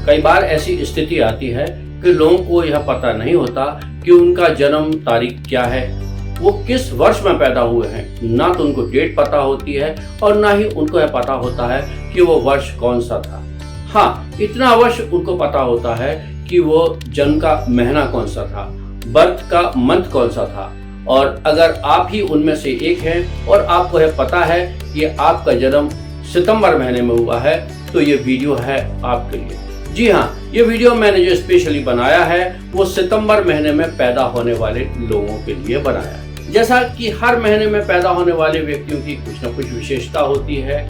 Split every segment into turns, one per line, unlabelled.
कई बार ऐसी स्थिति आती है कि लोगों को यह पता नहीं होता कि उनका जन्म तारीख क्या है, वो किस वर्ष में पैदा हुए हैं। ना तो उनको डेट पता होती है और ना ही उनको यह पता होता है कि वो वर्ष कौन सा था। हाँ, इतना अवश्य उनको पता होता है कि वो जन्म का महीना कौन सा था, बर्थ का मंथ कौन सा था। और अगर आप ही उनमें से एक हैं और आपको यह पता है कि आपका जन्म सितंबर महीने में हुआ है, तो ये वीडियो है आपके लिए। जी हाँ, ये वीडियो मैंने जो स्पेशली बनाया है वो सितंबर महीने में पैदा होने वाले लोगों के लिए बनाया है। जैसा कि हर महीने में पैदा होने वाले व्यक्तियों की कुछ न कुछ विशेषता होती है,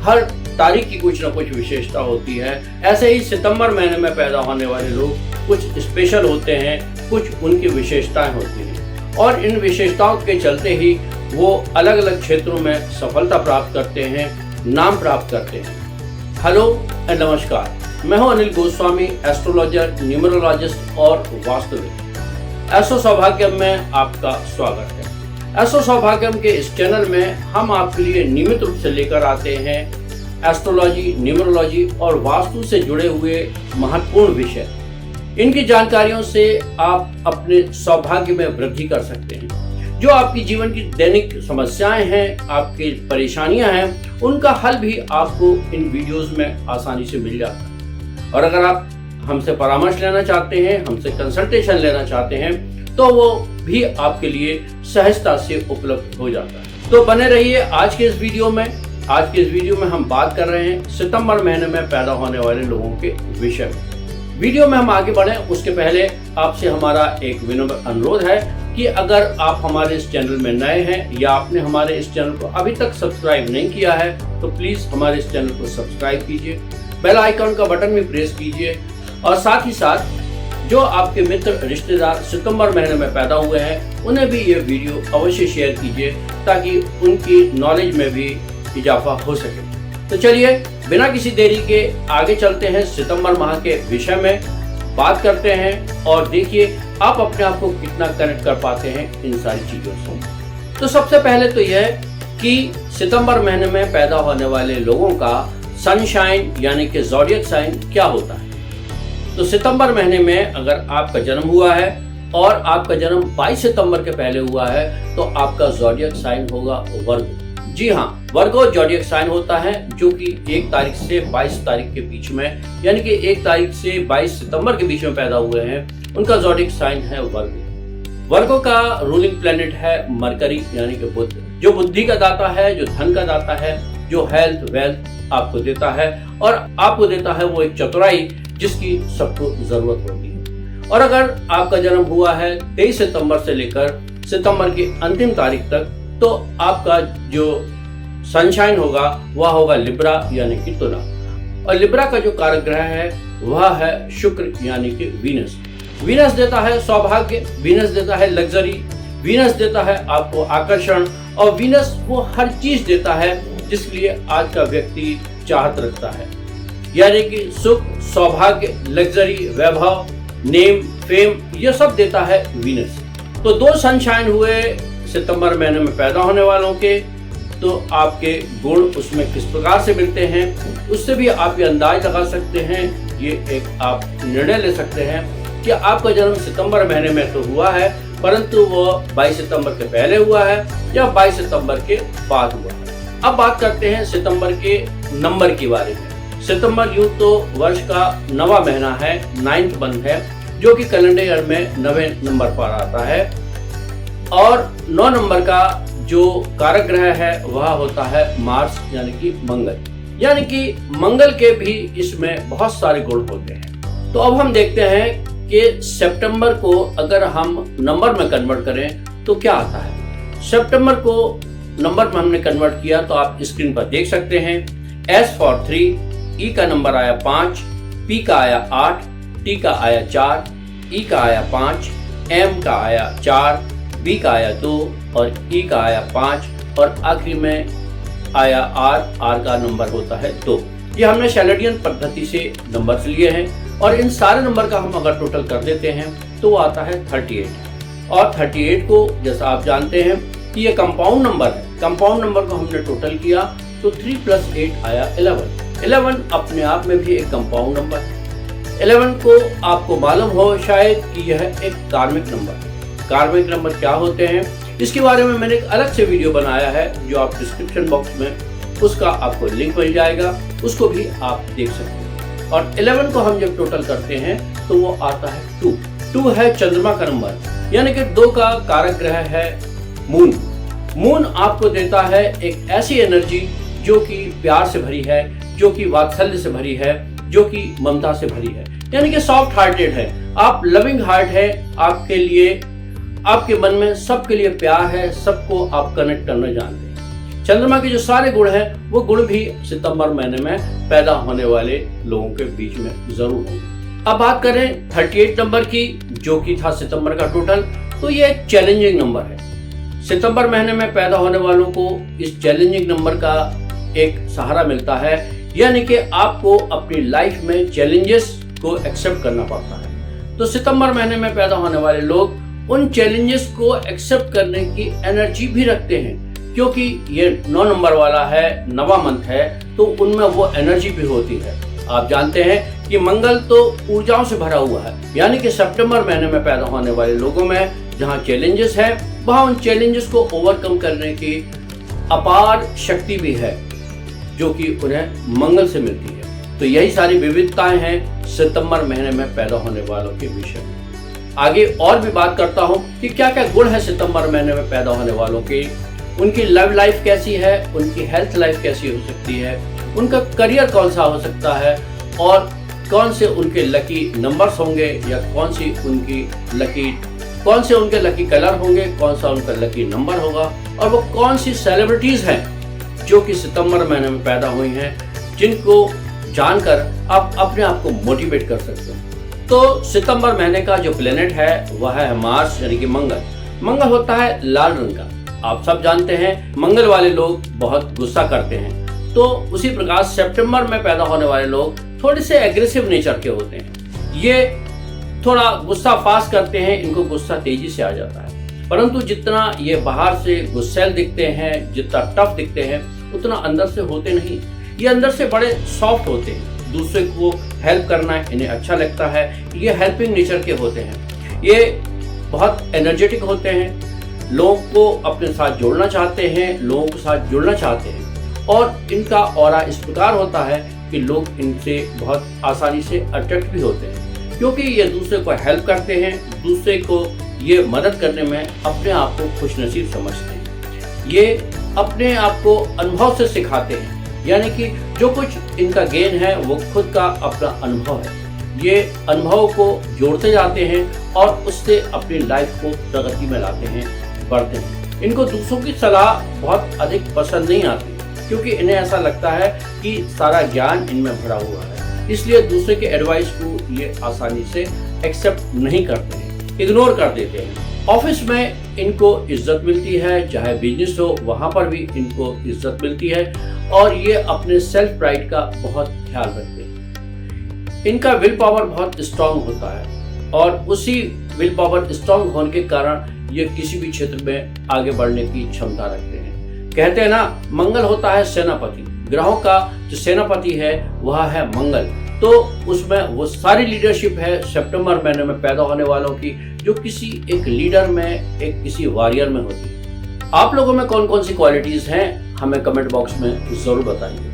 हर तारीख की कुछ न कुछ विशेषता होती है, ऐसे ही सितंबर महीने में पैदा होने वाले लोग कुछ स्पेशल होते हैं, कुछ उनकी विशेषताएं होती हैं और इन विशेषताओं के चलते ही वो अलग अलग क्षेत्रों में सफलता प्राप्त करते हैं, नाम प्राप्त करते हैं। हेलो एंड नमस्कार, मैं हूं अनिल गोस्वामी, एस्ट्रोलॉजर, न्यूमरोलॉजिस्ट और वास्तुविद। एस्ट्रो सौभाग्यम में आपका स्वागत है। एस्ट्रो सौभाग्यम के इस चैनल में हम आपके लिए नियमित रूप से लेकर आते हैं एस्ट्रोलॉजी, न्यूमरोलॉजी और वास्तु से जुड़े हुए महत्वपूर्ण विषय। इनकी जानकारियों से आप अपने सौभाग्य में वृद्धि कर सकते हैं। जो आपकी जीवन की दैनिक समस्याएं हैं, आपकी परेशानियां हैं, उनका हल भी आपको इन वीडियोस में आसानी से मिल जाता है। और अगर आप हमसे परामर्श लेना चाहते हैं, हमसे कंसल्टेशन लेना चाहते हैं, तो वो भी आपके लिए सहजता से उपलब्ध हो जाता है। तो बने रहिए आज के इस वीडियो में। आज के इस वीडियो में हम बात कर रहे हैं सितंबर महीने में पैदा होने वाले लोगों के विषय में। वीडियो में हम आगे बढ़े उसके पहले आपसे हमारा एक विनम्र अनुरोध है कि अगर आप हमारे इस चैनल में नए हैं या आपने हमारे इस चैनल को अभी तक सब्सक्राइब नहीं किया है, तो प्लीज हमारे इस चैनल को सब्सक्राइब कीजिए, बेल आइकन का बटन भी प्रेस कीजिए और साथ ही साथ जो आपके मित्र रिश्तेदार सितंबर महीने में पैदा हुए हैं उन्हें भी ये वीडियो अवश्य शेयर कीजिए ताकि उनकी नॉलेज में भी इजाफा हो सके। तो चलिए बिना किसी देरी के आगे चलते हैं, सितंबर माह के विषय में बात करते हैं और देखिए आप अपने आप को कितना कनेक्ट कर पाते हैं इन सारी चीजों से। तो सबसे पहले तो यह कि सितंबर महीने में पैदा होने वाले लोगों का सनशाइन यानी कि ज़ोडिएक साइन क्या होता है। तो सितंबर महीने में अगर आपका जन्म हुआ है और आपका जन्म 22 सितंबर के पहले हुआ है तो आपका ज़ोडिएक साइन होगा वर्गो। जी हाँ, वर्गो ज़ोडिएक साइन होता है जो कि 1 तारीख से 22 तारीख के बीच में, यानी कि 1 तारीख से 22 सितंबर के बीच में पैदा हुए हैं, उनका ज़ोडिएक साइन है वर्गो। वर्गो का रूलिंग प्लेनेट है मरकरी यानी कि बुध, जो बुद्धि का दाता है, जो धन का दाता है, जो हेल्थ वेल्थ आपको देता है और आपको देता है वो एक चतुराई जिसकी सबको जरूरत होती है। और अगर आपका जन्म हुआ है 23 सितंबर से लेकर सितंबर की अंतिम तारीख तक, तो आपका जो सनशाइन होगा वह होगा लिब्रा यानी कि तुला। और लिब्रा का जो कारक ग्रह है वह है शुक्र यानी कि वीनस। वीनस देता है सौभाग्य, वीनस देता है लग्जरी, वीनस देता है आपको आकर्षण और वीनस वो हर चीज देता है जिसके लिए आज का व्यक्ति चाहत रखता है, यानी कि सुख, सौभाग्य, लग्जरी, वैभव, नेम, फेम, ये सब देता है वीनस। तो 2 सनशाइन हुए सितंबर महीने में पैदा होने वालों के, तो आपके गुण उसमें किस प्रकार से मिलते हैं उससे भी आप ये अंदाज लगा सकते हैं, ये एक आप निर्णय ले सकते हैं कि आपका जन्म सितंबर महीने में तो हुआ है परंतु वो 22 सितंबर के पहले हुआ है या 22 सितंबर के बाद हुआ है। अब बात करते हैं सितंबर के नंबर के बारे में। सितंबर यूं तो वर्ष का 9वां महीना है, 9th मंथ है, जो कि कैलेंडर ईयर में 9वें नंबर पर आता है। और 9 नंबर का जो कारक ग्रह है वह होता है मार्स यानी कि मंगल, यानी कि मंगल के भी इसमें बहुत सारे गुण होते हैं। तो अब हम देखते हैं कि सितंबर को अगर हम नंबर में कन्वर्ट करें तो क्या आता है। सितंबर को नंबर में हमने कन्वर्ट किया तो आप स्क्रीन पर देख सकते हैं। S फॉर 3, E का नंबर आया 5, P का आया 8, T का आया 4, E का आया 5, M का आया 4, B का आया 2 और E का आया 5 और आखिरी में आया R का नंबर होता है 2। ये हमने शैलेडियन पद्धति से नंबर लिए हैं और इन सारे नंबर का हम अगर टोटल कर देते हैं तो वो आता है 38। और 38 को जैसा आप जानते हैं कि ये कंपाउंड नंबर है। कंपाउंड नंबर को हमने टोटल किया तो 3 + 8 आया 11। 11 अपने आप में भी एक कंपाउंड नंबर है। 11 को आपको मालूम हो शायद कि यह एक कार्मिक नंबर है। कार्मिक नंबर क्या होते हैं इसके बारे में मैंने एक अलग से वीडियो बनाया है, जो आप डिस्क्रिप्शन बॉक्स में उसका आपको लिंक मिल जाएगा, उसको भी आप देख सकते हैं। और 11 को हम जब टोटल करते हैं तो वो आता है 2। 2 है चंद्रमा का नंबर, यानी कि 2 का कारक ग्रह है मून। मून आपको देता है एक ऐसी एनर्जी जो कि प्यार से भरी है, जो कि वात्सल्य से भरी है, जो कि ममता से भरी है, यानी कि सॉफ्ट हार्टेड है। आप लविंग हार्ट है, आपके लिए, आपके मन में सबके लिए प्यार है, सबको आप कनेक्ट करना जानते हैं। चंद्रमा के जो सारे गुण हैं वो गुण भी सितंबर महीने में पैदा होने वाले लोगों के बीच में जरूर होंगे। अब बात करें 38 नंबर की, जो कि था सितंबर का टोटल, तो ये एक चैलेंजिंग नंबर है। सितंबर महीने में पैदा होने वालों को इस चैलेंजिंग नंबर का एक सहारा मिलता है, यानी कि आपको अपनी लाइफ में चैलेंजेस को एक्सेप्ट करना पड़ता है। तो सितंबर महीने में पैदा होने वाले लोग उन चैलेंजेस को एक्सेप्ट करने की एनर्जी भी रखते हैं, क्योंकि ये 9 नंबर वाला है, 9वां मंथ है, तो उनमें वो एनर्जी भी होती है। आप जानते हैं कि मंगल तो ऊर्जाओं से भरा हुआ है, यानी कि सितंबर महीने में पैदा होने वाले लोगों में जहाँ चैलेंजेस है वहाँ उन चैलेंजेस को ओवरकम करने की अपार शक्ति भी है, जो कि उन्हें मंगल से मिलती है। तो यही सारी विविधताएं हैं सितंबर महीने में पैदा होने वालों के विषय में। आगे और भी बात करता हूं कि क्या क्या गुण है सितंबर महीने में पैदा होने वालों के, उनकी लव लाइफ कैसी है, उनकी हेल्थ लाइफ कैसी हो सकती है, उनका करियर कौन सा हो सकता है, और कौन से उनके लकी नंबर्स होंगे, या कौन से उनके लकी कलर होंगे, कौन सा उनका लकी नंबर होगा, और वो कौन सी सेलिब्रिटीज हैं जो कि सितंबर महीने में पैदा हुई हैं, जिनको जानकर आप अपने आप को मोटिवेट कर सकते हैं। तो सितंबर महीने का जो प्लेनेट है वह है मार्स, यानी कि मंगल। मंगल होता है लाल रंग का। आप सब जानते हैं मंगल वाले लोग बहुत गुस्सा करते हैं, तो उसी प्रकार सितंबर में पैदा होने वाले लोग थोड़े से एग्रेसिव नेचर के होते हैं। ये थोड़ा गुस्सा फास्ट करते हैं, इनको गुस्सा तेजी से आ जाता है, परंतु जितना ये बाहर से गुस्सैल दिखते हैं, जितना टफ दिखते हैं, उतना अंदर से होते नहीं। ये अंदर से बड़े सॉफ्ट होते हैं, दूसरे को हेल्प करना इन्हें अच्छा लगता है, ये हेल्पिंग नेचर के होते हैं, ये बहुत एनर्जेटिक होते हैं, लोगों को अपने साथ जोड़ना चाहते हैं, लोगों के साथ जुड़ना चाहते हैं, और इनका ऑरा इस प्रकार होता है कि लोग इनसे बहुत आसानी से अट्रैक्ट भी होते हैं, क्योंकि ये दूसरे को हेल्प करते हैं, दूसरे को ये मदद करने में अपने आप को खुशनसीब समझते हैं। ये अपने आप को अनुभव से सिखाते हैं, यानी कि जो कुछ इनका गेन है वो खुद का अपना अनुभव है। ये अनुभव को जोड़ते जाते हैं और उससे अपनी लाइफ को प्रगति में लाते हैं, बढ़ते हैं। इनको दूसरों की सलाह बहुत अधिक पसंद नहीं आती, क्योंकि इन्हें ऐसा लगता है कि सारा ज्ञान इनमें भरा हुआ है, इसलिए दूसरे के एडवाइस को ये आसानी से एक्सेप्ट नहीं करते हैं, इग्नोर कर देते हैं। ऑफिस में इनको इज्जत मिलती है, चाहे बिजनेस हो वहाँ पर भी इनको इज्जत मिलती है, और ये अपने सेल्फ प्राइड का बहुत ख्याल रखते हैं। इनका विल पावर बहुत स्ट्रांग होता है, और उसी विल पावर स्ट्रांग होने के कारण ये किसी भी क्षेत्र में आगे बढ़ने की क्षमता रखते हैं। कहते हैं ना, मंगल होता है सेनापति, ग्रहों का जो सेनापति है वह है मंगल, तो उसमें वो सारी लीडरशिप है सितंबर महीने में पैदा होने वालों की, जो किसी एक लीडर में, एक किसी वॉरियर में होती है। आप लोगों में कौन कौन सी क्वालिटीज हैं हमें कमेंट बॉक्स में जरूर बताइए।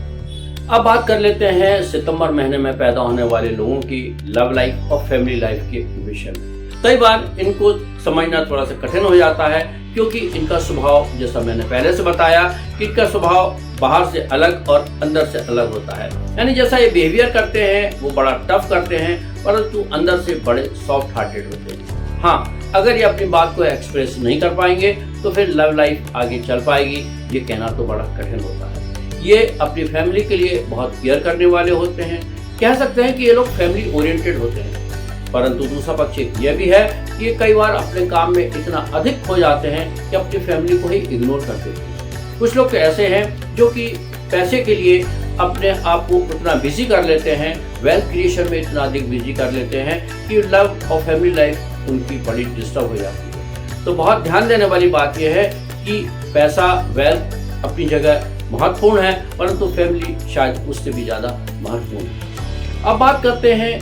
अब बात कर लेते हैं सितंबर महीने में पैदा होने वाले लोगों की लव लाइफ और फैमिली लाइफ के विषय में। कई बार इनको समझना थोड़ा सा कठिन हो जाता है, क्योंकि इनका स्वभाव, जैसा मैंने पहले से बताया, कि इनका स्वभाव बाहर से अलग और अंदर से अलग होता है। यानी जैसा ये बिहेवियर करते हैं वो बड़ा टफ करते हैं, परंतु अंदर से बड़े सॉफ्ट हार्टेड होते हैं। हाँ, अगर ये अपनी बात को एक्सप्रेस नहीं कर पाएंगे तो फिर लव लाइफ आगे चल पाएगी, ये कहना तो बड़ा कठिन होता है। ये अपनी फैमिली के लिए बहुत केयर करने वाले होते हैं, कह सकते हैं कि ये लोग फैमिली ओरिएंटेड होते हैं। परंतु दूसरा पक्ष यह भी है कि ये कई बार अपने काम में इतना अधिक खो जाते हैं कि अपनी फैमिली को ही इग्नोर कर देते हैं। कुछ लोग तो ऐसे हैं जो कि पैसे के लिए अपने आप को उतना बिजी कर लेते हैं, वेल्थ क्रिएशन में इतना अधिक बिजी कर लेते हैं कि लव और फैमिली लाइफ उनकी बड़ी डिस्टर्ब हो जाती है। तो बहुत ध्यान देने वाली बात यह है कि पैसा, वेल्थ अपनी जगह महत्वपूर्ण है, परंतु फैमिली शायद उससे भी ज़्यादा महत्वपूर्ण है। अब बात करते हैं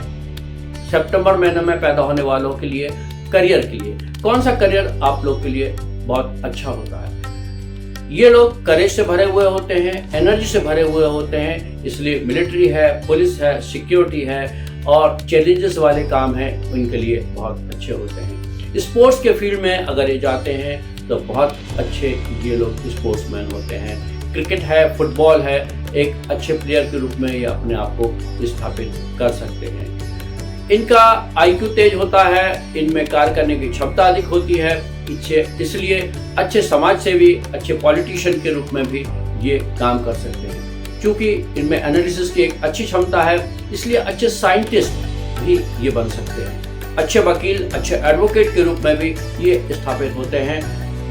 सितंबर महीने में पैदा होने वालों के लिए करियर के लिए कौन सा करियर आप लोग के लिए बहुत अच्छा होता है। ये लोग करेज से भरे हुए होते हैं, एनर्जी से भरे हुए होते हैं, इसलिए मिलिट्री है, पुलिस है, सिक्योरिटी है और चैलेंजेस वाले काम हैं उनके लिए बहुत अच्छे होते हैं। स्पोर्ट्स के फील्ड में अगर ये जाते हैं तो बहुत अच्छे ये लोग स्पोर्ट्समैन होते हैं। क्रिकेट है, फुटबॉल है, एक अच्छे प्लेयर के रूप में ये अपने आप को स्थापित कर सकते हैं। इनका IQ तेज होता है, इनमें कार्य करने की क्षमता अधिक होती है, इसलिए अच्छे समाज सेवी, अच्छे पॉलिटिशियन के रूप में भी ये काम कर सकते हैं। क्योंकि इनमें एनालिसिस की एक अच्छी क्षमता है, इसलिए अच्छे साइंटिस्ट भी ये बन सकते हैं। अच्छे वकील, अच्छे एडवोकेट के रूप में भी ये स्थापित होते हैं।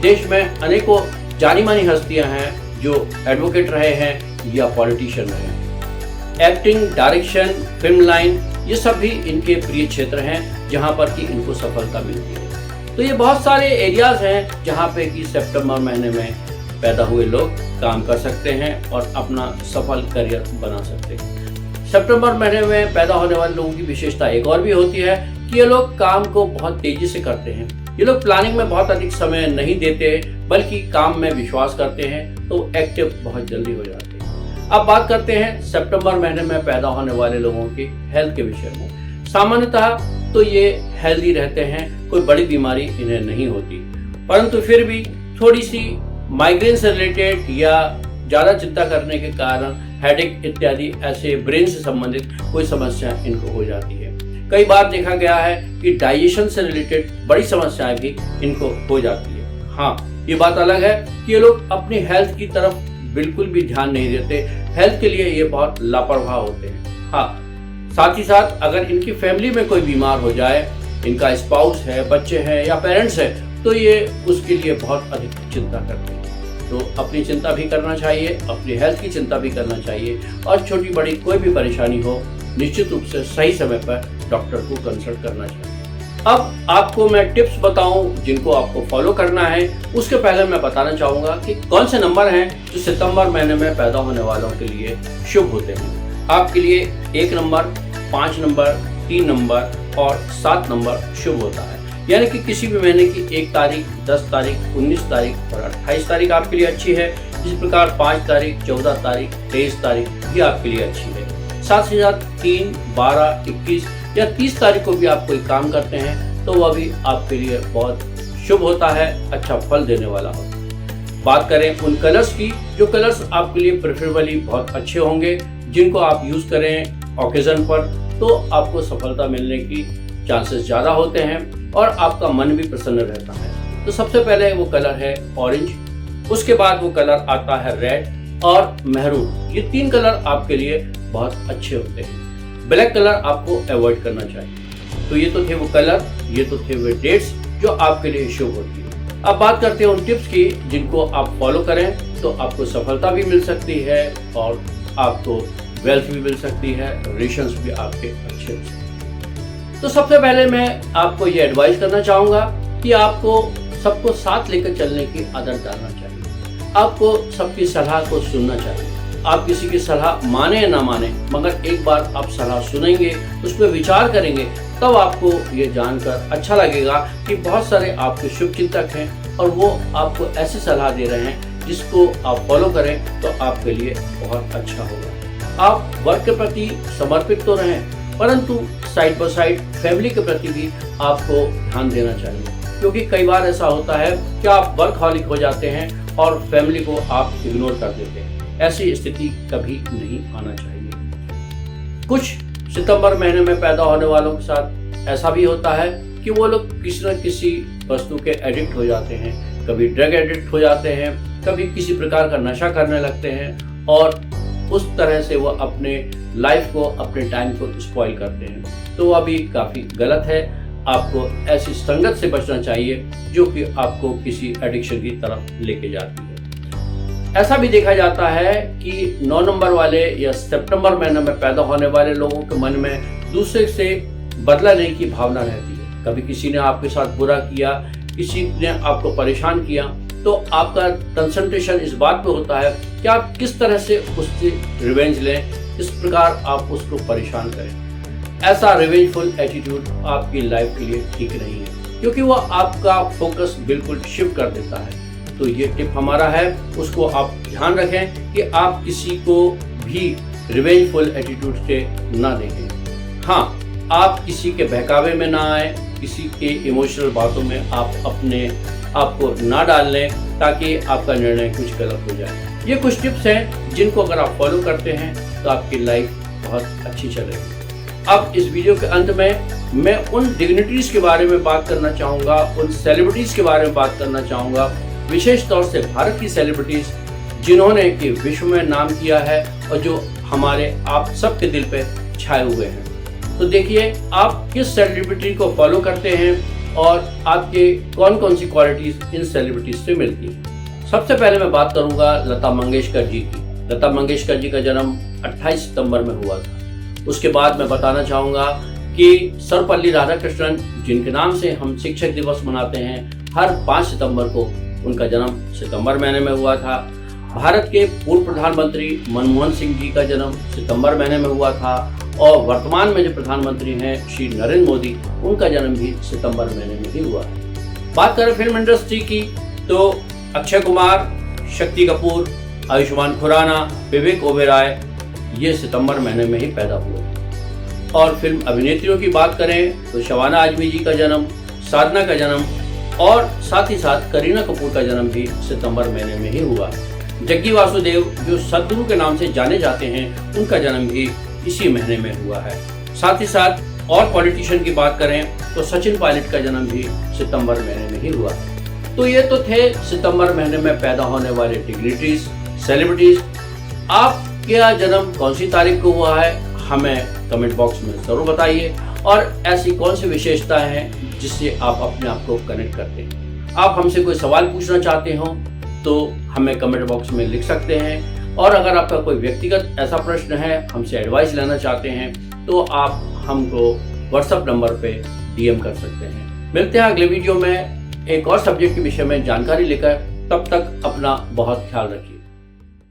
देश में अनेकों जानी मानी हस्तियां हैं जो एडवोकेट रहे हैं या पॉलिटिशियन रहे हैं। एक्टिंग, डायरेक्शन, फिल्म लाइन, ये सब भी इनके प्रिय क्षेत्र हैं जहां पर कि इनको सफलता मिलती है। तो ये बहुत सारे एरियाज हैं जहां पे कि सितंबर महीने में पैदा हुए लोग काम कर सकते हैं और अपना सफल करियर बना सकते हैं। सितंबर महीने में पैदा होने वाले लोगों की विशेषता एक और भी होती है कि ये लोग काम को बहुत तेजी से करते हैं। ये लोग प्लानिंग में बहुत अधिक समय नहीं देते, बल्कि काम में विश्वास करते हैं, तो एक्टिव बहुत जल्दी हो जाते हैं। अब बात करते हैं सितंबर महीने में पैदा होने वाले लोगों की हेल्थ के विषय में। सामान्यतः तो ये हेल्दी रहते हैं, कोई बड़ी बीमारी इन्हें नहीं होती, परंतु फिर भी थोड़ी सी माइग्रेन से रिलेटेड या ज़्यादा चिंता करने के कारण हेडेक इत्यादि ऐसे ब्रेन से संबंधित कोई समस्या इनको हो जाती है। कई बार देखा गया है कि डाइजेशन से रिलेटेड बड़ी समस्याएं भी इनको हो जाती है। हाँ, ये बात अलग है कि ये लोग अपनी हेल्थ की तरफ बिल्कुल भी ध्यान नहीं देते, हेल्थ के लिए ये बहुत लापरवाह होते हैं। हाँ, साथ ही साथ अगर इनकी फैमिली में कोई बीमार हो जाए, इनका स्पाउस है, बच्चे हैं या पेरेंट्स है, तो ये उसके लिए बहुत अधिक चिंता करते हैं। तो अपनी चिंता भी करना चाहिए, अपनी हेल्थ की चिंता भी करना चाहिए और छोटी बड़ी कोई भी परेशानी हो, निश्चित रूप से सही समय पर डॉक्टर को कंसल्ट करना चाहिए। अब आपको मैं टिप्स बताऊं जिनको आपको फॉलो करना है, उसके पहले मैं बताना चाहूँगा कि कौन से नंबर हैं जो सितंबर महीने में पैदा होने वालों के लिए शुभ होते हैं। आपके लिए 1 नंबर, 5 नंबर, 3 नंबर और 7 नंबर शुभ होता है। यानी कि किसी भी महीने की 1 तारीख, 10 तारीख, 19 तारीख और 28 तारीख आपके लिए अच्छी है। इसी प्रकार 5 तारीख, 14 तारीख, 23 तारीख भी आपके लिए अच्छी है। साथ ही साथ 3, 12, 21 या 30 तारीख को भी आप कोई काम करते हैं तो वह भी आपके लिए बहुत शुभ होता है, अच्छा फल देने वाला होता है। बात करें उन कलर्स की, जो कलर्स आपके लिए प्रेफरेबली बहुत अच्छे होंगे, जिनको आप यूज़ करें ओकेजन पर, तो आपको सफलता मिलने की चांसेस ज़्यादा होते हैं और आपका मन भी प्रसन्न रहता है। तो सबसे पहले वो कलर है ऑरेंज, उसके बाद वो कलर आता है रेड और मैरून। ये 3 कलर आपके लिए बहुत अच्छे होते हैं। ब्लैक कलर आपको अवॉइड करना चाहिए। तो ये तो थे वो कलर, ये तो थे वो डेट्स जो आपके लिए शुभ होती है। अब बात करते हैं उन टिप्स की जिनको आप फॉलो करें तो आपको सफलता भी मिल सकती है और आपको वेल्थ भी मिल सकती है, रिलेशंस भी आपके अच्छे हो सकते हैं। तो सबसे पहले मैं आपको ये एडवाइस करना चाहूँगा कि आपको सबको साथ लेकर चलने की आदत डालना चाहिए। आपको सबकी सलाह को सुनना चाहिए। आप किसी की सलाह माने या ना माने, मगर एक बार आप सलाह सुनेंगे, उस पर विचार करेंगे, तब आपको ये जानकर अच्छा लगेगा कि बहुत सारे आपके शुभचिंतक हैं और वो आपको ऐसी सलाह दे रहे हैं जिसको आप फॉलो करें तो आपके लिए बहुत अच्छा होगा। आप वर्क के प्रति समर्पित तो रहें, परंतु साइड बाय साइड फैमिली के प्रति भी आपको ध्यान देना चाहिए, क्योंकि कई बार ऐसा होता है कि आप वर्कहॉलिक हो जाते हैं और फैमिली को आप इग्नोर कर देते हैं। ऐसी स्थिति कभी नहीं आना चाहिए। कुछ सितंबर महीने में पैदा होने वालों के साथ ऐसा भी होता है कि वो लोग किसी न किसी वस्तु के एडिक्ट हो जाते हैं, कभी ड्रग एडिक्ट हो जाते हैं, कभी किसी प्रकार का नशा करने लगते हैं और उस तरह से वो अपने लाइफ को, अपने टाइम को स्पॉइल करते हैं। तो वह भी काफ़ी गलत है। आपको ऐसी संगत से बचना चाहिए जो कि आपको किसी एडिक्शन की तरफ लेके जाती है। ऐसा भी देखा जाता है कि 9 नंबर वाले या सितंबर महीने में पैदा होने वाले लोगों के मन में दूसरे से बदला लेने की भावना रहती है। कभी किसी ने आपके साथ बुरा किया, किसी ने आपको परेशान किया, तो आपका कंसंट्रेशन इस बात पे होता है कि आप किस तरह से उससे रिवेंज लें, इस प्रकार आप उसको परेशान करें। ऐसा रिवेंजफुल एटीट्यूड आपकी लाइफ के लिए ठीक नहीं है, क्योंकि वो आपका फोकस बिल्कुल शिफ्ट कर देता है। तो ये टिप हमारा है, उसको आप ध्यान रखें कि आप किसी को भी रिवेंजफुल एटीट्यूड से ना देखें। हाँ, आप किसी के बहकावे में ना आए, किसी के इमोशनल बातों में आप अपने आप को ना डाल लें ताकि आपका निर्णय कुछ गलत हो जाए। ये कुछ टिप्स हैं जिनको अगर आप फॉलो करते हैं तो आपकी लाइफ बहुत अच्छी चलेगी। अब इस वीडियो के अंत में मैं उन डिग्निटरीज के बारे में बात करना चाहूँगा, उन सेलिब्रिटीज़ के बारे में बात करना चाहूँगा, विशेष तौर से भारत की सेलिब्रिटीज़ जिन्होंने कि विश्व में नाम किया है और जो हमारे आप सबके दिल पे छाए हुए हैं। तो देखिए आप किस सेलिब्रिटी को फॉलो करते हैं और आपके कौन कौन सी क्वालिटीज़ इन सेलिब्रिटीज़ से मिलती हैं। सबसे पहले मैं बात करूँगा लता मंगेशकर जी की। लता मंगेशकर जी का जन्म 28 सितंबर में हुआ था। उसके बाद मैं बताना चाहूँगा कि सर्वपल्ली राधाकृष्णन, जिनके नाम से हम शिक्षक दिवस मनाते हैं, हर 5 सितंबर को उनका जन्म सितंबर महीने में हुआ था। भारत के पूर्व प्रधानमंत्री मनमोहन सिंह जी का जन्म सितंबर महीने में हुआ था और वर्तमान में जो प्रधानमंत्री हैं श्री नरेंद्र मोदी, उनका जन्म भी सितंबर महीने में ही हुआ है। बात करें फिल्म इंडस्ट्री की तो अक्षय कुमार, शक्ति कपूर, आयुष्मान खुराना, विवेक ओबेरॉय ये सितंबर महीने में ही पैदा हुए। और फिल्म अभिनेत्रियों की बात करें तो शबाना आजमी जी का जन्म, साधना का जन्म और साथ ही साथ करीना कपूर का जन्म भी सितंबर महीने में ही हुआ। जग्गी वासुदेव जो सदगुरु के नाम से जाने जाते हैं, उनका जन्म भी इसी महीने में हुआ है। साथ ही साथ और पॉलिटिशियन की बात करें तो सचिन पायलट का जन्म भी सितंबर महीने में ही हुआ। तो ये तो थे सितंबर महीने में पैदा होने वाले डिग्निटरीज, सेलिब्रिटीज। आपका जन्म कौन सी तारीख को हुआ है हमें कमेंट बॉक्स में ज़रूर बताइए, और ऐसी कौन सी विशेषताएं हैं जिससे आप अपने आप को कनेक्ट करते हैं। आप हमसे कोई सवाल पूछना चाहते हो तो हमें कमेंट बॉक्स में लिख सकते हैं, और अगर आपका कोई व्यक्तिगत ऐसा प्रश्न है, हमसे एडवाइस लेना चाहते हैं, तो आप हमको व्हाट्सएप नंबर पे DM कर सकते हैं। मिलते हैं अगले वीडियो में एक और सब्जेक्ट के विषय में जानकारी लेकर। तब तक अपना बहुत ख्याल रखिए।